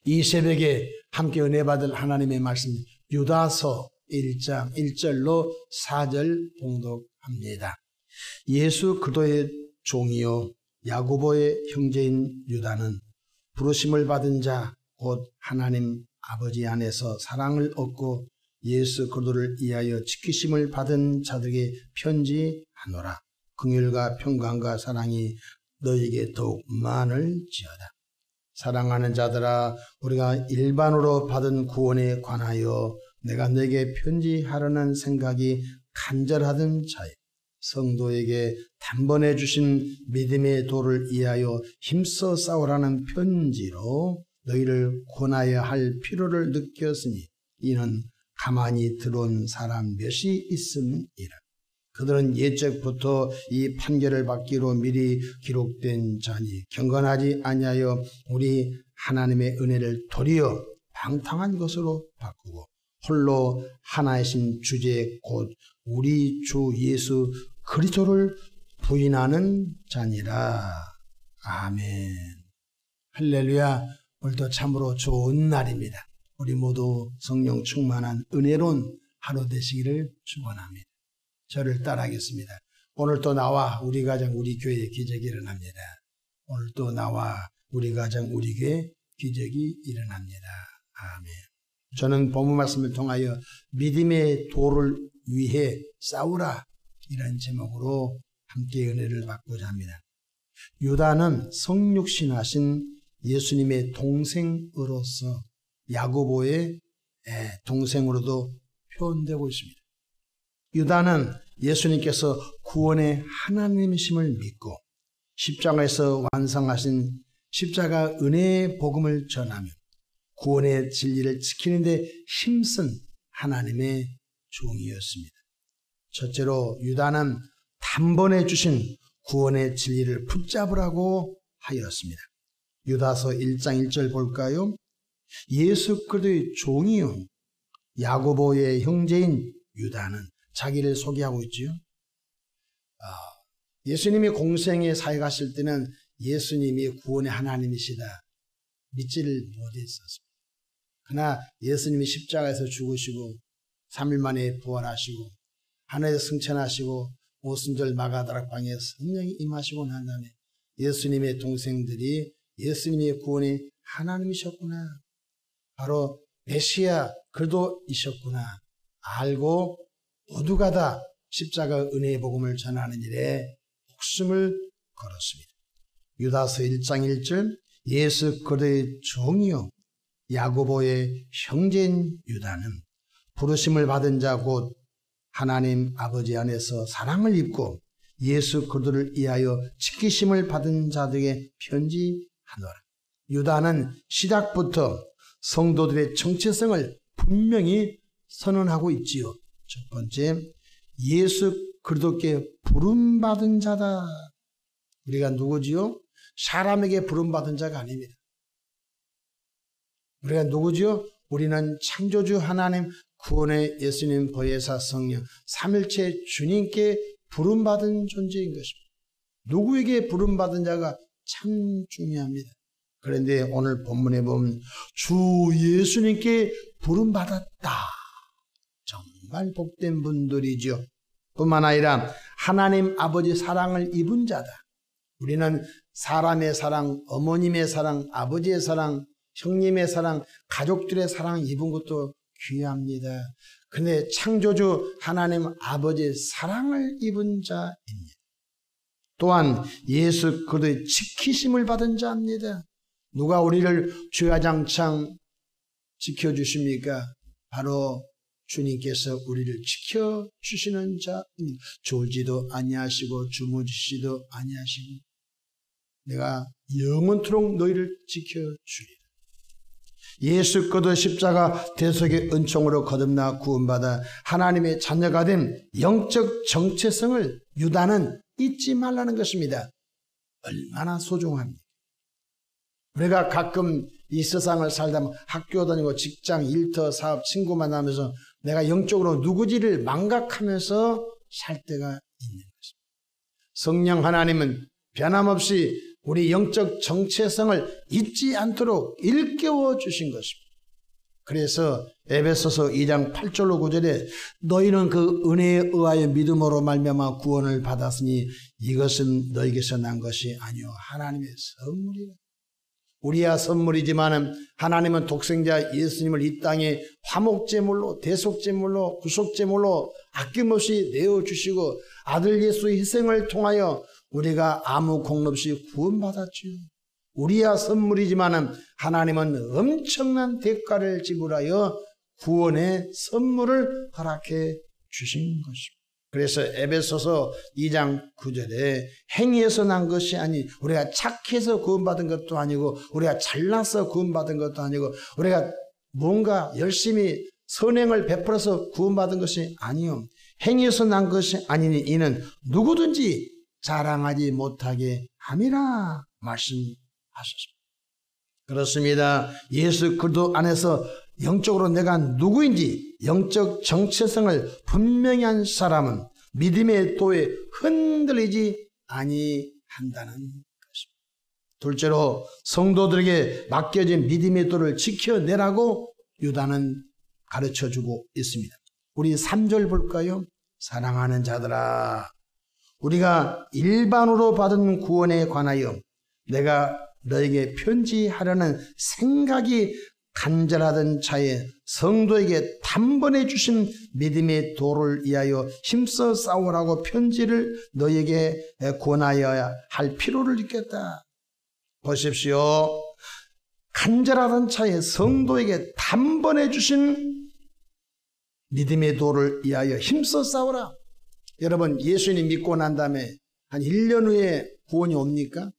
이 새벽에 함께 은혜 받을 하나님의 말씀 유다서 1장 1절로 4절 봉독합니다. 예수 그리스도의 종이요 야고보의 형제인 유다는 부르심을 받은 자 곧 하나님 아버지 안에서 사랑을 얻고 예수 그리스도를 위하여 지키심을 받은 자들에게 편지하노라. 긍휼과 평강과 사랑이 너에게 더욱 많을지어다. 사랑하는 자들아, 우리가 일반으로 받은 구원에 관하여 내가 너에게 편지하려는 생각이 간절하던 자여, 성도에게 단번에 주신 믿음의 도를 위하여 힘써 싸우라는 편지로 너희를 권하여 할 필요를 느꼈으니 이는 가만히 들어온 사람 몇이 있음이라. 그들은 옛적부터 이 판결을 받기로 미리 기록된 자니 경건하지 아니하여 우리 하나님의 은혜를 도리어 방탕한 것으로 바꾸고 홀로 하나이신 주제 곧 우리 주 예수 그리스도를 부인하는 자니라. 아멘. 할렐루야. 오늘도 참으로 좋은 날입니다. 우리 모두 성령 충만한 은혜로운 하루 되시기를 축원합니다. 저를 따라하겠습니다. 오늘 또 나와 우리 가정 우리 교회에 기적이 일어납니다. 오늘 또 나와 우리 가정 우리 교회에 기적이 일어납니다. 아멘. 저는 본문 말씀을 통하여 믿음의 도를 위해 싸우라 이런 제목으로 함께 은혜를 받고자 합니다. 유다는 성육신하신 예수님의 동생으로서 야고보의 동생으로도 표현되고 있습니다. 유다는 예수님께서 구원의 하나님이심을 믿고 십자가에서 완성하신 십자가 은혜의 복음을 전하며 구원의 진리를 지키는 데 힘쓴 하나님의 종이었습니다. 첫째로 유다는 단번에 주신 구원의 진리를 붙잡으라고 하였습니다. 유다서 1장 1절 볼까요? 예수 그리스도의 종이요 야고보의 형제인 유다는 자기를 소개하고 있지요. 예수님이 공생에 사역하실 때는 예수님이 구원의 하나님이시다 믿지를 못했었습니다. 그러나 예수님이 십자가에서 죽으시고 3일 만에 부활하시고 하늘에 승천하시고 오순절 마가다락방에 성령이 임하시고 난 다음에 예수님의 동생들이 예수님의 구원의 하나님이셨구나, 바로 메시아 그리스도이셨구나 알고 모두가 다 십자가 은혜의 복음을 전하는 일에 목숨을 걸었습니다. 유다서 1장 1절 예수 그리스도의 종이요 야고보의 형제인 유다는 부르심을 받은 자 곧 하나님 아버지 안에서 사랑을 입고 예수 그리스도를 위하여 지키심을 받은 자들에게 편지하노라. 유다는 시작부터 성도들의 정체성을 분명히 선언하고 있지요. 첫 번째, 예수 그리스도께 부름받은 자다. 우리가 누구지요? 사람에게 부름받은 자가 아닙니다. 우리가 누구지요? 우리는 창조주 하나님, 구원의 예수님, 보혜사 성령, 삼일체 주님께 부름받은 존재인 것입니다. 누구에게 부름받은 자가 참 중요합니다. 그런데 오늘 본문에 보면 주 예수님께 부름받았다. 정말 복된 분들이죠. 뿐만 아니라 하나님 아버지 사랑을 입은 자다. 우리는 사람의 사랑, 어머님의 사랑, 아버지의 사랑, 형님의 사랑, 가족들의 사랑 입은 것도 귀합니다. 그런데 창조주 하나님 아버지의 사랑을 입은 자입니다. 또한 예수 그리스도의 지키심을 받은 자입니다. 누가 우리를 주야장창 지켜주십니까? 바로 주님께서 우리를 지켜주시는 자입니다. 졸지도 아니하시고 주무시지도 아니하시고 내가 영원토록 너희를 지켜주리라. 예수 그리스도 십자가 대속의 은총으로 거듭나 구원받아 하나님의 자녀가 된 영적 정체성을 유다는 잊지 말라는 것입니다. 얼마나 소중합니까? 우리가 가끔 이 세상을 살다 보면 학교 다니고 직장, 일터, 사업, 친구 만나면서 내가 영적으로 누구지를 망각하면서 살 때가 있는 것입니다. 성령 하나님은 변함없이 우리 영적 정체성을 잊지 않도록 일깨워 주신 것입니다. 그래서 에베소서 2장 8절로 9절에 너희는 그 은혜에 의하여 믿음으로 말미암아 구원을 받았으니 이것은 너희에게서 난 것이 아니요 하나님의 선물이라. 우리야 선물이지만 하나님은 독생자 예수님을 이 땅에 화목제물로 대속제물로 구속제물로 아낌없이 내어주시고 아들 예수의 희생을 통하여 우리가 아무 공로 없이 구원받았지요. 우리야 선물이지만 하나님은 엄청난 대가를 지불하여 구원의 선물을 허락해 주신 것입니다. 그래서 에베소서 2장 9절에 행위에서 난 것이 아니 우리가 착해서 구원받은 것도 아니고 우리가 잘나서 구원받은 것도 아니고 우리가 뭔가 열심히 선행을 베풀어서 구원받은 것이 아니요 행위에서 난 것이 아니니 이는 누구든지 자랑하지 못하게 함이라 말씀하셨습니다. 그렇습니다. 예수 그리스도 안에서 영적으로 내가 누구인지 영적 정체성을 분명히 한 사람은 믿음의 도에 흔들리지 아니한다는 것입니다. 둘째로 성도들에게 맡겨진 믿음의 도를 지켜내라고 유다는 가르쳐주고 있습니다. 우리 3절 볼까요? 사랑하는 자들아 우리가 일반으로 받은 구원에 관하여 내가 너에게 편지하려는 생각이 간절하던 차에 성도에게 단번에 주신 믿음의 도를 위하여 힘써 싸우라고 편지를 너에게 권하여야 할 필요를 느꼈다. 보십시오. 간절하던 차에 성도에게 단번에 주신 믿음의 도를 위하여 힘써 싸우라. 여러분 예수님 믿고 난 다음에 한 1년 후에 구원이 옵니까?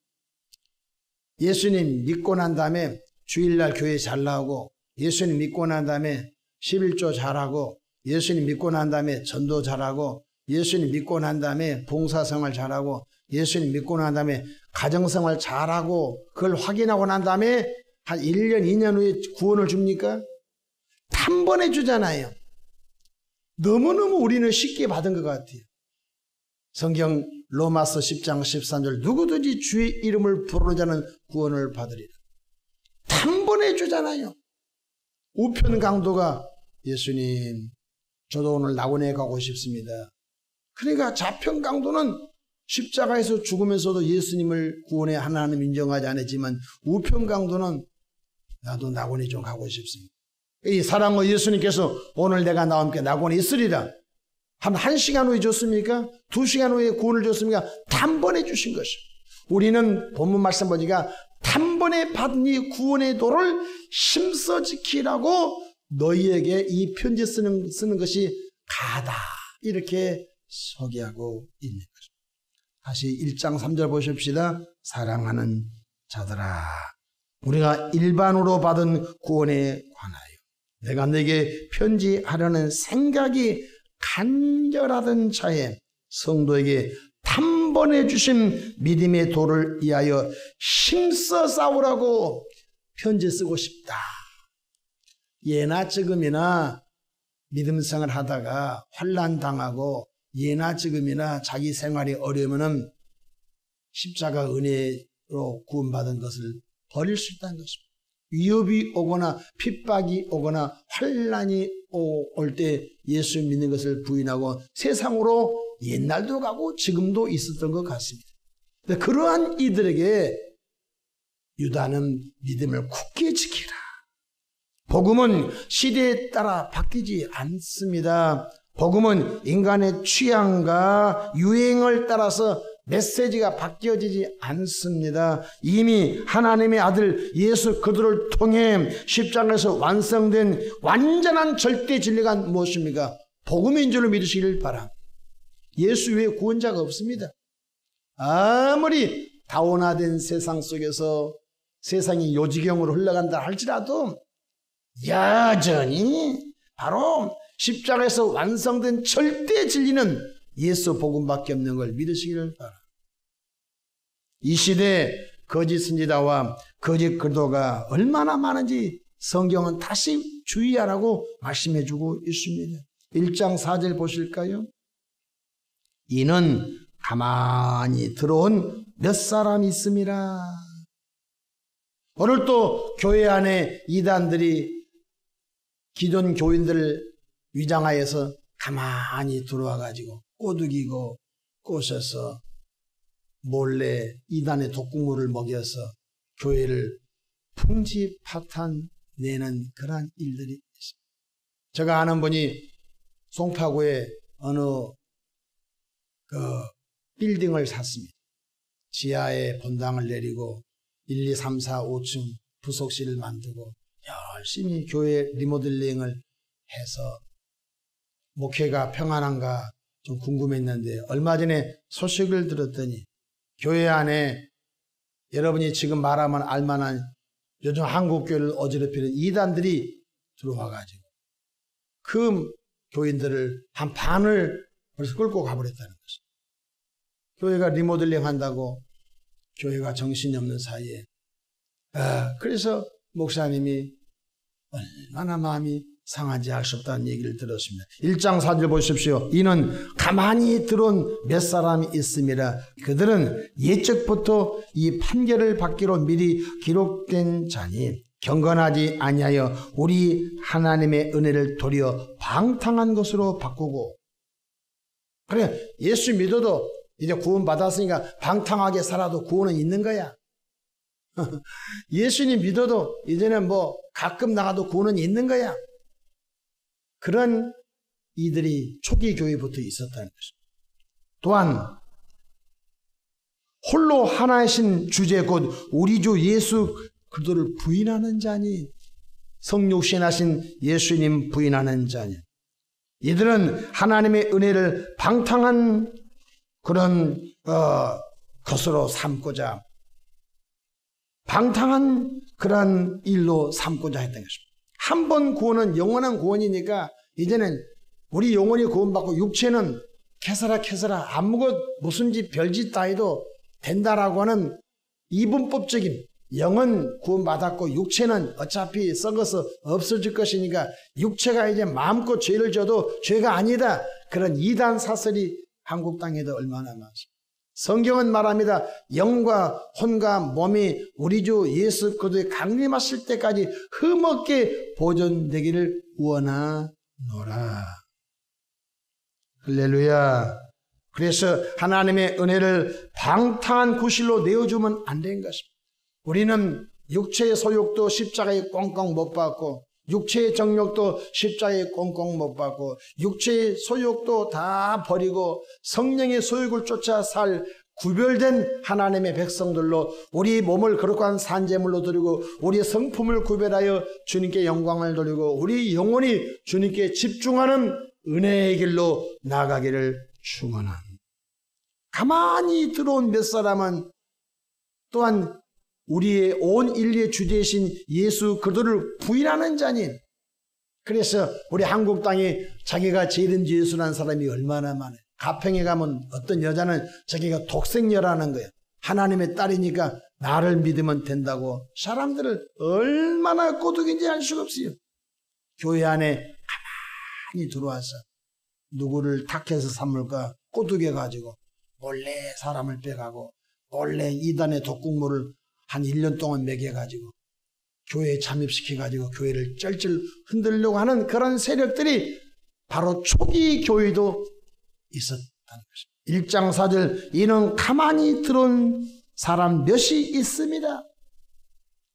예수님 믿고 난 다음에 주일날 교회 잘 나오고 예수님 믿고 난 다음에 11조 잘하고 예수님 믿고 난 다음에 전도 잘하고 예수님 믿고 난 다음에 봉사생활 잘하고 예수님 믿고 난 다음에 가정생활 잘하고 그걸 확인하고 난 다음에 한 1년 2년 후에 구원을 줍니까? 단번에 주잖아요. 너무너무 우리는 쉽게 받은 것 같아요. 성경 로마서 10장 13절 누구든지 주의 이름을 부르는 자는 구원을 받으리라. 단번에 주잖아요. 우편 강도가 예수님 저도 오늘 낙원에 가고 싶습니다. 그러니까 좌편 강도는 십자가에서 죽으면서도 예수님을 구원의 하나님 인정하지 않았지만 우편 강도는 나도 낙원에 좀 가고 싶습니다. 이 사랑과 예수님께서 오늘 내가 나와 함께 낙원에 있으리라. 한 1시간 후에 줬습니까? 2시간 후에 구원을 줬습니까? 단번에 주신 것입니다. 우리는 본문 말씀 보니까 단번에 받은 이 구원의 도를 힘써 지키라고 너희에게 이 편지 쓰는 것이 가다. 이렇게 소개하고 있는 것입니다. 다시 1장 3절 보십시다. 사랑하는 자들아 우리가 일반으로 받은 구원에 관하여 내가 너에게 편지하려는 생각이 간절하던 차에 성도에게 단번에 주신 믿음의 도를 위하여 힘써 싸우라고 편지 쓰고 싶다. 예나 지금이나 믿음 생활 하다가 환난 당하고 예나 지금이나 자기 생활이 어려우면은 십자가 은혜로 구원받은 것을 버릴 수 있다는 것입니다. 위협이 오거나 핍박이 오거나 환난이 올 때 예수 믿는 것을 부인하고 세상으로 옛날도 가고 지금도 있었던 것 같습니다. 그러한 이들에게 유다는 믿음을 굳게 지키라. 복음은 시대에 따라 바뀌지 않습니다. 복음은 인간의 취향과 유행을 따라서 메시지가 바뀌어지지 않습니다. 이미 하나님의 아들 예수 그리스도를 통해 십자가에서 완성된 완전한 절대 진리가 무엇입니까? 복음인 줄로 믿으시길 바랍니다. 예수 외에 구원자가 없습니다. 아무리 다원화된 세상 속에서 세상이 요지경으로 흘러간다 할지라도 여전히 바로 십자가에서 완성된 절대 진리는 예수 복음밖에 없는 걸 믿으시기를 바랍니다. 이 시대에 거짓 선지자와 거짓 그리스도가 얼마나 많은지 성경은 다시 주의하라고 말씀해주고 있습니다. 1장 4절 보실까요? 이는 가만히 들어온 몇 사람이 있습니다. 오늘 또 교회 안에 이단들이 기존 교인들을 위장하여서 가만히 들어와 가지고 꼬드기고 꼬셔서 몰래 이단의 독국물을 먹여서 교회를 풍지박탄 내는 그러한 일들이 있습니다. 제가 아는 분이 송파구에 어느 빌딩을 샀습니다. 지하에 본당을 내리고 1, 2, 3, 4, 5층 부속실을 만들고 열심히 교회 리모델링을 해서 목회가 평안한가 좀 궁금했는데 얼마 전에 소식을 들었더니 교회 안에 여러분이 지금 말하면 알만한 요즘 한국교회를 어지럽히는 이단들이 들어와가지고 그 교인들을 한 반을 벌써 끌고 가버렸다는 것입니다. 교회가 리모델링 한다고 교회가 정신이 없는 사이에 그래서 목사님이 얼마나 마음이 상한지 알 수 없다는 얘기를 들었습니다. 1장 4절 보십시오. 이는 가만히 들어온 몇 사람이 있음이라. 그들은 옛적부터 이 판결을 받기로 미리 기록된 자니 경건하지 아니하여 우리 하나님의 은혜를 도리어 방탕한 것으로 바꾸고. 그래, 예수 믿어도 이제 구원 받았으니까 방탕하게 살아도 구원은 있는 거야. 예수님 믿어도 이제는 뭐 가끔 나가도 구원은 있는 거야. 그런 이들이 초기 교회부터 있었다는 것입니다. 또한 홀로 하나이신 주제 곧 우리 주 예수 그리스도를 부인하는 자니 성육신하신 예수님 부인하는 자니 이들은 하나님의 은혜를 방탕한 그런 것으로 삼고자 방탕한 그런 일로 삼고자 했던 것입니다. 한 번 구원은 영원한 구원이니까 이제는 우리 영혼이 구원받고 육체는 캐서라 아무것 무슨지 별짓 다 해도 된다라고 하는 이분법적인 영은 구원받았고 육체는 어차피 썩어서 없어질 것이니까 육체가 이제 마음껏 죄를 져도 죄가 아니다. 그런 이단 사설이 한국 땅에도 얼마나 많습니다. 성경은 말합니다. 영과 혼과 몸이 우리 주 예수 그리스도의 강림하실 때까지 흠없게 보존되기를 원하노라. 할렐루야. 그래서 하나님의 은혜를 방탕한 구실로 내어주면 안 되는 것입니다. 우리는 육체의 소욕도 십자가에 꽁꽁 못 박고 육체의 정욕도 십자가에 꽁꽁 못 박고 육체의 소욕도 다 버리고 성령의 소욕을 쫓아 살 구별된 하나님의 백성들로 우리 몸을 거룩한 산제물로 드리고 우리 성품을 구별하여 주님께 영광을 돌리고 우리 영혼이 주님께 집중하는 은혜의 길로 나아가기를 축원합니다. 가만히 들어온 몇 사람은 또한 우리의 온 인류의 주제이신 예수 그리스도를 부인하는 자니 그래서 우리 한국 땅에 자기가 죄인지 예수라는 사람이 얼마나 많아요. 가평에 가면 어떤 여자는 자기가 독생녀라는 거예요. 하나님의 딸이니까 나를 믿으면 된다고 사람들을 얼마나 꼬드긴지 알 수가 없어요. 교회 안에 가만히 들어와서 누구를 탁해서 삼을까 꼬드겨가지고 몰래 사람을 빼가고 몰래 이단의 독국물을 한 1년 동안 먹여가지고 교회에 잠입시켜가지고 교회를 쩔쩔 흔들려고 하는 그런 세력들이 바로 초기 교회도 있었다는 것입니다. 1장 4절 이는 가만히 들어온 사람 몇이 있습니다.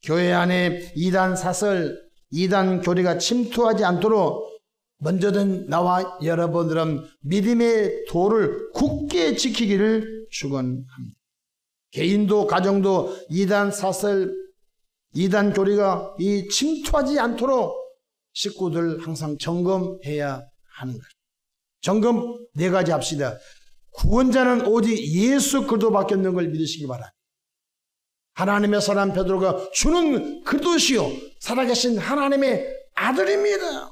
교회 안에 이단 사설, 이단 교리가 침투하지 않도록 먼저는 나와 여러분들은 믿음의 도를 굳게 지키기를 축원합니다. 개인도 가정도 이단 사설, 이단 교리가 이 침투하지 않도록 식구들 항상 점검해야 하는 것입니다. 점검 4가지 합시다. 구원자는 오직 예수 그리스도밖에 없는 걸 믿으시기 바랍니다. 하나님의 사람 베드로가 주는 그리스도시요 살아계신 하나님의 아들입니다.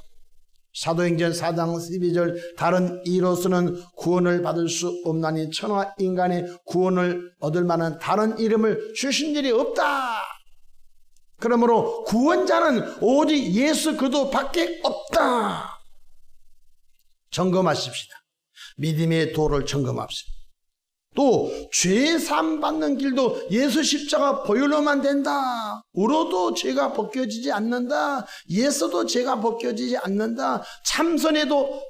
사도행전 4장 12절 다른 이로서는 구원을 받을 수 없나니 천하 인간의 구원을 얻을 만한 다른 이름을 주신 일이 없다. 그러므로 구원자는 오직 예수 그리스도밖에 없다. 점검하십시다. 믿음의 도를 점검합시다. 또 죄 사함 받는 길도 예수 십자가 보혈로만 된다. 울어도 죄가 벗겨지지 않는다. 예서도 죄가 벗겨지지 않는다. 참선해도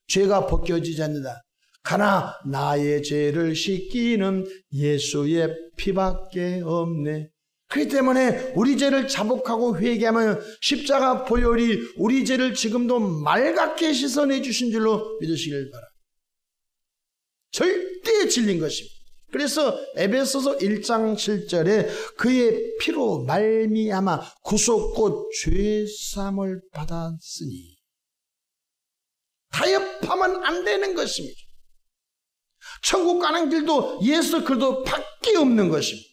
죄가 벗겨지지 않는다. 가나 나의 죄를 씻기는 예수의 피밖에 없네. 그렇기 때문에 우리 죄를 자복하고 회개하면 십자가 보혈이 우리 죄를 지금도 맑게 씻어내 주신 줄로 믿으시길 바랍니다. 절대 진린 것입니다. 그래서 에베소서 1장 7절에 그의 피로 말미암아 구속 곧 죄사함을 받았으니, 타협하면 안 되는 것입니다. 천국 가는 길도 예수 그리스도 밖에 없는 것입니다.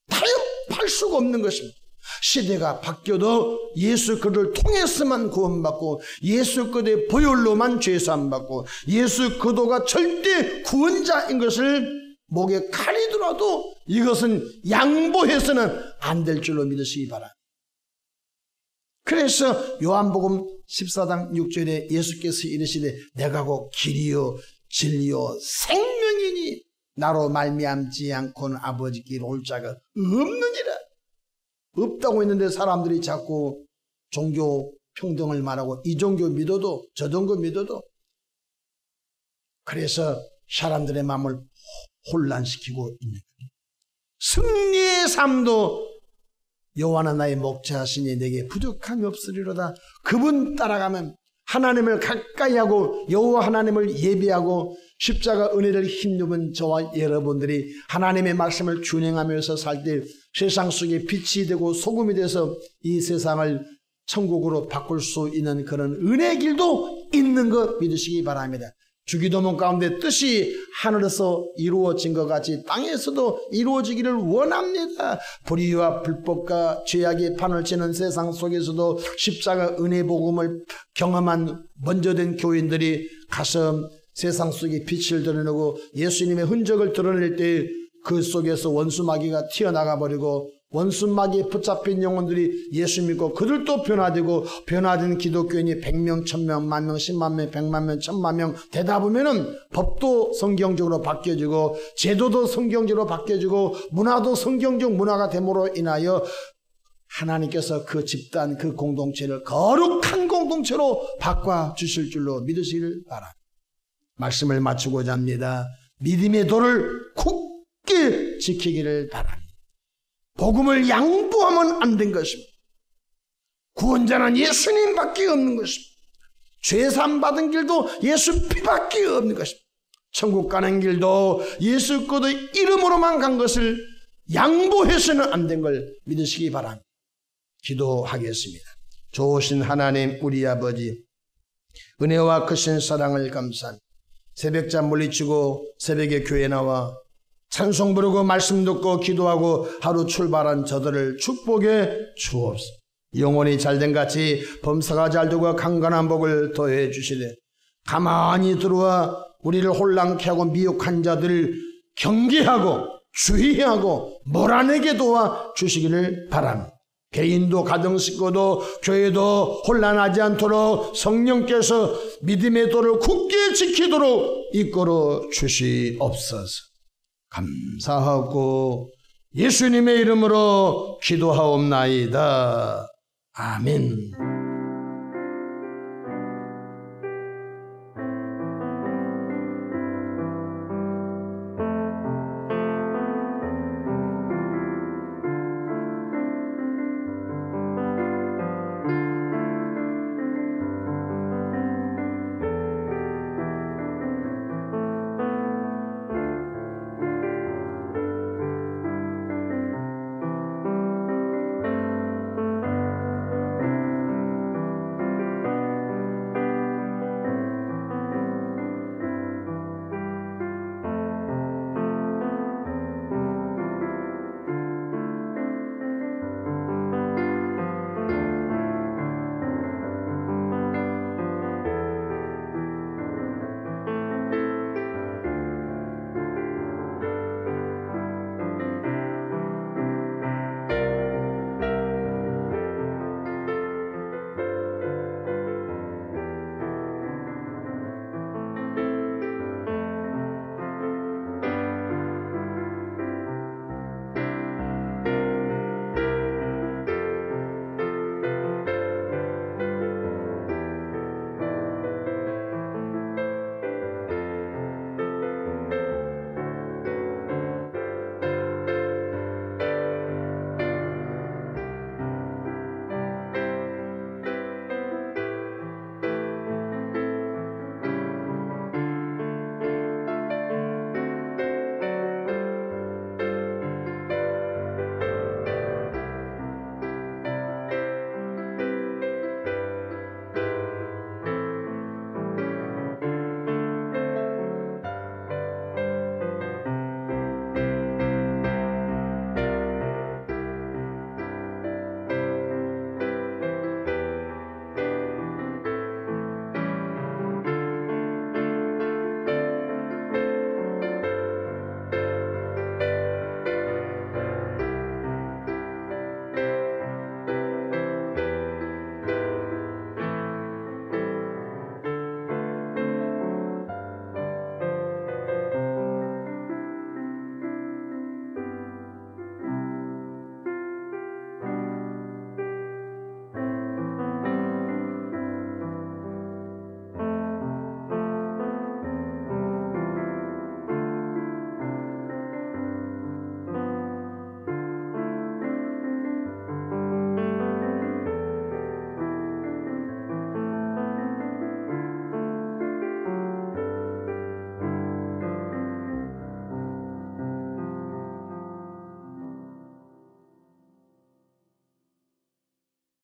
타협할 수가 없는 것입니다. 시대가 바뀌어도 예수 그리스도를 통해서만 구원받고 예수 그리스도의 보혈로만 죄사함 받고 예수 그리스도가 절대 구원자인 것을 목에 칼이 들어도 이것은 양보해서는 안 될 줄로 믿으시기 바랍니다. 그래서 요한복음 14장 6절에 예수께서 이르시되 내가 곧 길이요 진리요 생명이니 나로 말미암지 않고는 아버지께 올 자가 없느니라. 없다고 했는데 사람들이 자꾸 종교 평등을 말하고 이 종교 믿어도 저 종교 믿어도, 그래서 사람들의 마음을 혼란시키고 있는 거예요. 승리의 삶도 여호와는 나의 목자시니 내게 부족함이 없으리로다. 그분 따라가면 하나님을 가까이 하고 여호와 하나님을 예배하고 십자가 은혜를 힘입은 저와 여러분들이 하나님의 말씀을 준행하면서 살 때 세상 속에 빛이 되고 소금이 돼서 이 세상을 천국으로 바꿀 수 있는 그런 은혜의 길도 있는 것 믿으시기 바랍니다. 주기도문 가운데 뜻이 하늘에서 이루어진 것 같이 땅에서도 이루어지기를 원합니다. 불의와 불법과 죄악의 판을 치는 세상 속에서도 십자가 은혜 복음을 경험한 먼저 된 교인들이 가서 세상 속에 빛을 드러내고 예수님의 흔적을 드러낼 때 그 속에서 원수마귀가 튀어나가 버리고 원수마귀에 붙잡힌 영혼들이 예수 믿고 그들도 변화되고 변화된 기독교인이 100명, 1000명, 10,000명, 10만 명, 100만 명, 1000만 명 되다 보면은 법도 성경적으로 바뀌어지고 제도도 성경적으로 바뀌어지고 문화도 성경적 문화가 됨으로 인하여 하나님께서 그 집단, 그 공동체를 거룩한 공동체로 바꿔주실 줄로 믿으시길 바랍니다. 말씀을 마치고자 합니다. 믿음의 도를 굳게 지키기를 바랍니다. 복음을 양보하면 안 된 것입니다. 구원자는 예수님밖에 없는 것입니다. 죄사함 받은 길도 예수 피밖에 없는 것입니다. 천국 가는 길도 예수 그리스도의 이름으로만 간 것을 양보해서는 안 된 걸 믿으시기 바랍니다. 기도하겠습니다. 좋으신 하나님 우리 아버지, 은혜와 크신 사랑을 감사합니다. 새벽잠 물리치고 새벽에 교회 나와 찬송 부르고 말씀 듣고 기도하고 하루 출발한 저들을 축복해 주옵소서. 영혼이 잘된 같이 범사가 잘되고 강건한 복을 더해 주시되 가만히 들어와 우리를 혼란케 하고 미혹한 자들을 경계하고 주의하고 몰아내게 도와 주시기를 바랍니다. 개인도 가정 식구도 교회도 혼란하지 않도록 성령께서 믿음의 도를 굳게 지키도록 이끌어 주시옵소서. 감사하고 예수님의 이름으로 기도하옵나이다. 아멘.